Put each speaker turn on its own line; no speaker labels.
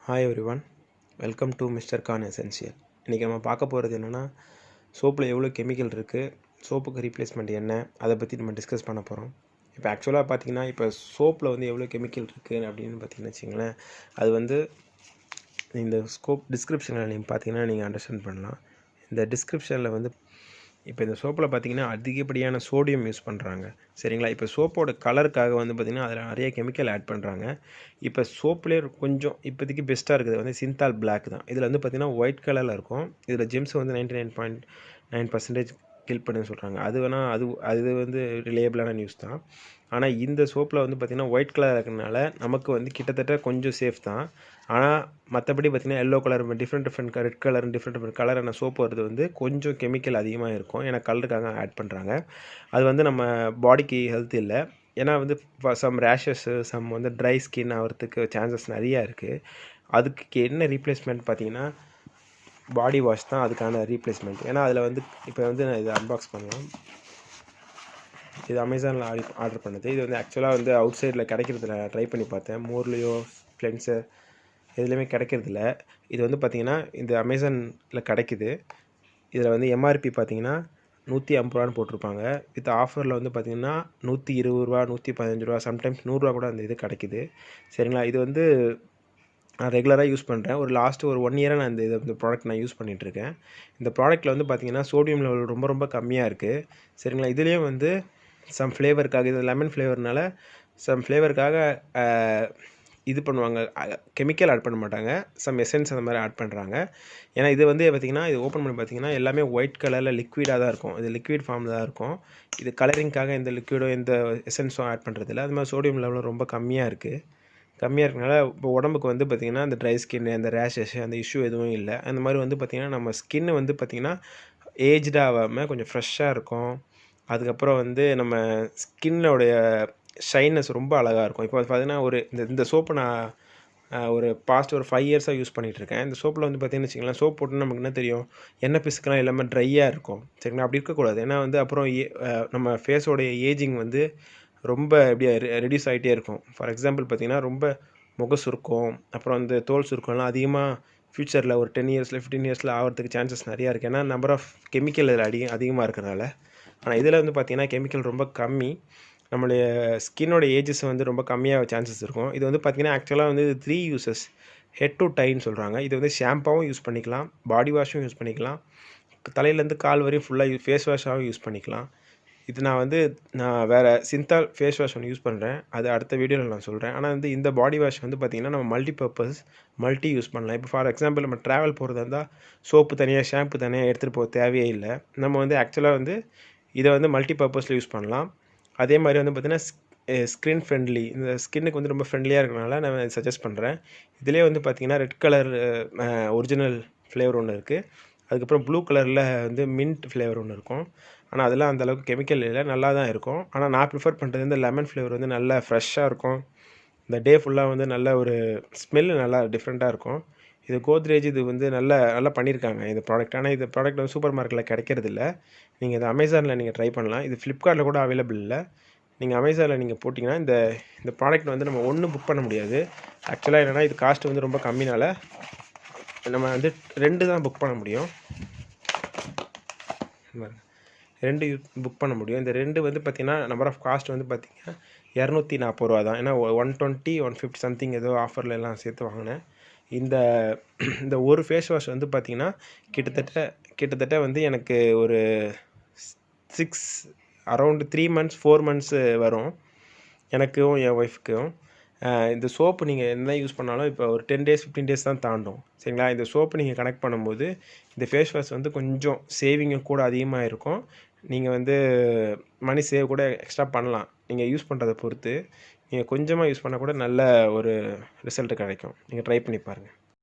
Hi everyone, welcome to mister Khan essential. இன்றைக்கி நம்ம பார்க்க போகிறது என்னென்னா, சோப்பில் எவ்வளோ கெமிக்கல் இருக்குது, சோப்புக்கு ரீப்ளேஸ்மெண்ட் என்ன, அதை பற்றி நம்ம டிஸ்கஸ் பண்ண போகிறோம். இப்போ ஆக்சுவலாக பார்த்தீங்கன்னா, இப்போ சோப்பில் வந்து எவ்வளோ கெமிக்கல் இருக்குது அப்படின்னு பார்த்தீங்கன்னு வச்சிங்களேன், அது வந்து இந்த டிஸ்கிரிப்ஷனில் நீங்கள் பார்த்தீங்கன்னா நீங்கள் அண்டர்ஸ்டாண்ட் பண்ணலாம். இந்த டிஸ்கிரிப்ஷனில் வந்து இப்போ இந்த சோப்பில் பார்த்தீங்கன்னா அதிகப்படியான சோடியம் யூஸ் பண்ணுறாங்க, சரிங்களா. இப்போ சோப்போட கலருக்காக வந்து பார்த்திங்கன்னா அதில் நிறைய கெமிக்கல் ஆட் பண்ணுறாங்க. இப்போ சோப்லேயே கொஞ்சம் இப்போதைக்கு பெஸ்ட்டாக இருக்குது வந்து சிந்தால் பிளாக் தான். இதில் வந்து பார்த்திங்கன்னா ஒயிட் கலரில் இருக்கும். இதில் ஜெம்ஸ் வந்து 99.9% கில் பண்ணுன்னு சொல்கிறாங்க. அது வேணால் அது வந்து ரிலேபிளான நியூஸ் தான். ஆனால் இந்த சோப்பில் வந்து பார்த்திங்கன்னா ஒயிட் கலர் இருக்கிறதுனால நமக்கு வந்து கிட்டத்தட்ட கொஞ்சம் சேஃப் தான். ஆனால் மற்றபடி பார்த்திங்கன்னா yellow colour, different red colour, different கலரான சோப்பு வருது வந்து கொஞ்சம் கெமிக்கல் அதிகமாக இருக்கும். ஏன்னா கலருக்காக ஆட் பண்ணுறாங்க. அது வந்து நம்ம பாடிக்கு ஹெல்த் இல்லை. ஏன்னா வந்து சம் ரேஷஸ்ஸு, சம் வந்து ட்ரை ஸ்கின் ஆகிறதுக்கு சான்சஸ் நிறையா இருக்குது. அதுக்கு என்ன ரீப்ளேஸ்மெண்ட் பார்த்தீங்கன்னா பாடி வாஷ் தான் அதுக்கான ரீப்ளேஸ்மெண்ட். ஏன்னா அதில் வந்து இப்போ வந்து நான் இதை அன்பாக்ஸ் பண்ணலாம். இது அமேசானில் ஆர்டர் பண்ணது. இது வந்து ஆக்சுவலாக வந்து அவுட் சைடில் கிடைக்கிறதில்ல. ட்ரை பண்ணி பார்த்தேன், மோர்லேயோ ஃப்ளென்ஸர் எதுலேயுமே கிடைக்கிறதில்ல. இது வந்து பார்த்திங்கன்னா இந்த அமேசானில் கிடைக்குது. இதில் வந்து எம்ஆர்பி பார்த்திங்கன்னா 150 ரூபான்னு போட்டிருப்பாங்க. வித் ஆஃபரில் வந்து பார்த்திங்கன்னா 120 ரூபா, 115 ரூபா, சம்டைம்ஸ் 100 ரூபா கூட அந்த இது கிடைக்குது, சரிங்களா. இது வந்து நான் ரெகுலராக யூஸ் பண்ணுறேன். ஒரு 1 இயராக நான் இந்த ப்ராடக்ட் நான் யூஸ் பண்ணிகிட்ருக்கேன். இந்த ப்ராடக்ட்டில் வந்து பார்த்திங்கன்னா சோடியம் லெவல் ரொம்ப ரொம்ப கம்மியாக இருக்குது, சரிங்களா. இதுலேயும் வந்து சம் ஃப்ளேவருக்காக, இது லெமன் ஃப்ளேவர்னால சம் ஃப்ளேவருக்காக இது பண்ணுவாங்க, கெமிக்கல் ஆட் பண்ண மாட்டாங்க, சம் எசன்ஸ் அந்த மாதிரி ஆட் பண்ணுறாங்க. ஏன்னா இது வந்து பார்த்திங்கன்னா இது ஓப்பன் பண்ணி பார்த்திங்கன்னா எல்லாமே ஒயிட் கலரில் லிக்விடாக தான் இருக்கும். இது லிக்விட் ஃபார்மில் தான் இருக்கும். இது கலரிங்காக எந்த லிக்விடோ எந்த எசன்ஸும் ஆட் பண்ணுறதில்ல. அது மாதிரி சோடியம் லெவலும் ரொம்ப கம்மியாக இருக்குது. கம்மியாக இருக்கனால இப்போ உடம்புக்கு வந்து பார்த்திங்கன்னா அந்த ட்ரை ஸ்கின், அந்த ரேஷஸ், அந்த இஷ்யூ எதுவும் இல்லை. அந்த மாதிரி வந்து பார்த்திங்கன்னா நம்ம ஸ்கின்னு வந்து பார்த்திங்கன்னா ஏஜ்டாகாமல் கொஞ்சம் ஃப்ரெஷ்ஷாக இருக்கும். அதுக்கப்புறம் வந்து நம்ம ஸ்கின்னோடைய ஷைனஸ் ரொம்ப அழகாக இருக்கும். இப்போ பார்த்திங்கன்னா இந்த சோப்பு நான் ஒரு பாஸ்ட் 5 இயர்ஸாக யூஸ் பண்ணிகிட்ருக்கேன். இந்த சோப்பில் வந்து பார்த்திங்கன்னு வச்சுக்கோங்களேன், சோப் போட்டு நமக்கு என்ன தெரியும், எண்ணெய் பிசுக்கெல்லாம் எல்லாமே ட்ரையாக இருக்கும், சரிங்களா. அப்படி இருக்கக்கூடாது. ஏன்னா வந்து அப்புறம் நம்ம ஃபேஸோடைய ஏஜிங் வந்து ரொம்ப எப்படியா ரெடியூஸ் ஆகிட்டே இருக்கும். ஃபார் எக்ஸாம்பிள் பார்த்திங்கன்னா ரொம்ப முக சுருக்கம், அப்புறம் வந்து தோல் சுருக்கம்லாம் அதிகமாக ஃப்யூச்சரில் ஒரு 10 இயர்ஸில் 15 இயர்ஸில் ஆகிறதுக்கு சான்சஸ் நிறையா இருக்குது. ஏன்னா நம்பர் ஆஃப் கெமிக்கல் இதில் அதிகமாக இருக்கிறனால. ஆனால் இதில் வந்து பார்த்திங்கன்னா கெமிக்கல் ரொம்ப கம்மி. நம்மளுடைய ஸ்கின்னோட ஏஜஸ் வந்து ரொம்ப கம்மியாக சான்சஸ் இருக்கும். இது வந்து பார்த்திங்கன்னா ஆக்சுவலாக வந்து 3 யூசஸ், ஹெட் டு டைன்னு சொல்கிறாங்க. இது வந்து ஷாம்பாவும் யூஸ் பண்ணிக்கலாம், பாடி வாஷும் யூஸ் பண்ணிக்கலாம், தலையிலேருந்து கால் வரையும் ஃபுல்லாக ஃபேஸ் வாஷாகவும் யூஸ் பண்ணிக்கலாம். இது நான் வேறு சிந்தால் ஃபேஸ் வாஷ் ஒன்று யூஸ் பண்ணுறேன், அது அடுத்த வீடியோவில் நான் சொல்கிறேன். ஆனால் வந்து இந்த பாடி வாஷ் வந்து பார்த்திங்கன்னா நம்ம மல்டி யூஸ் பண்ணலாம். இப்போ ஃபார் எக்ஸாம்பிள் நம்ம ட்ராவல் போகிறதா இருந்தால் சோப்பு தனியாக, ஷாம்பு தனியாக எடுத்துகிட்டு போக தேவையே இல்லை. நம்ம வந்து ஆக்சுவலாக வந்து இதை வந்து மல்டி பர்பஸில் யூஸ் பண்ணலாம். அதே மாதிரி வந்து பார்த்திங்கன்னா ஸ்கின் ஃப்ரெண்ட்லி, இந்த ஸ்கின்னுக்கு வந்து ரொம்ப ஃப்ரெண்ட்லியாக இருக்கிறனால நான் சஜஸ்ட் பண்ணுறேன். இதிலே வந்து பார்த்திங்கன்னா ரெட் கலர் ஒரிஜினல் ஃப்ளேவர் ஒன்று இருக்குது. அதுக்கப்புறம் ப்ளூ கலரில் வந்து மின்ட் ஃப்ளேவர் ஒன்று இருக்கும். ஆனால் அதெல்லாம் அந்தளவுக்கு கெமிக்கல் இல்லை, நல்லா தான் இருக்கும். ஆனால் நான் ப்ரிஃபர் பண்ணுறது இந்த லெமன் ஃப்ளேவர் வந்து நல்லா ஃப்ரெஷ்ஷாக இருக்கும். இந்த டே ஃபுல்லாக வந்து நல்ல ஒரு ஸ்மெல்லு நல்லா டிஃப்ரெண்ட்டாக இருக்கும். இது கோத்ரேஜ் இது வந்து நல்லா பண்ணியிருக்காங்க இந்த ப்ராடக்ட். ஆனால் இந்த ப்ராடக்ட் வந்து சூப்பர் மார்க்கெட்டில் கிடைக்கிறதில்ல. நீங்கள் இது அமேசானில் நீங்கள் ட்ரை பண்ணலாம். இது ஃப்ளிப்கார்ட்டில் கூட அவைலபிள் இல்லை. நீங்கள் அமேசானில் நீங்கள் போட்டிங்கன்னா இந்த ப்ராடக்ட் வந்து நம்ம ஒன்று புக் பண்ண முடியாது. ஆக்சுவலாக என்னென்னா இது காஸ்ட் வந்து ரொம்ப கம்மினால நம்ம வந்து 2 தான் புக் பண்ண முடியும். 2 புக் பண்ண முடியும். இந்த 2 வந்து பார்த்திங்கன்னா நம்பர் ஆஃப் காஸ்ட் வந்து பார்த்திங்கன்னா 240 ரூபா தான். ஏன்னா 120, 150 சம்திங் ஏதோ ஆஃபரில் எல்லாம் சேர்த்து வாங்கினேன். இந்த ஒரு ஃபேஸ் வாஷ் வந்து பார்த்திங்கன்னா கிட்டத்தட்ட வந்து எனக்கு ஒரு 3 months 4 months வரும், எனக்கும் என் ஒய்ஃப்க்கும். இந்த சோப்பு நீங்கள் என்ன யூஸ் பண்ணாலும் இப்போ ஒரு 10 days 15 days தான் தாண்டும், சரிங்களா. இந்த சோப்பு நீங்கள் கனெக்ட் பண்ணும்போது இந்த ஃபேஸ் வாஷ் வந்து கொஞ்சம் சேவிங்கும் கூட அதிகமாக இருக்கும். நீங்கள் வந்து மணி சேவ் கூட எக்ஸ்ட்ரா பண்ணலாம், நீங்கள் யூஸ் பண்ணுறதை பொறுத்து. நீங்கள் கொஞ்சமாக யூஸ் பண்ணால் கூட நல்ல ஒரு ரிசல்ட் கிடைக்கும். நீங்கள் ட்ரை பண்ணி பாருங்கள்.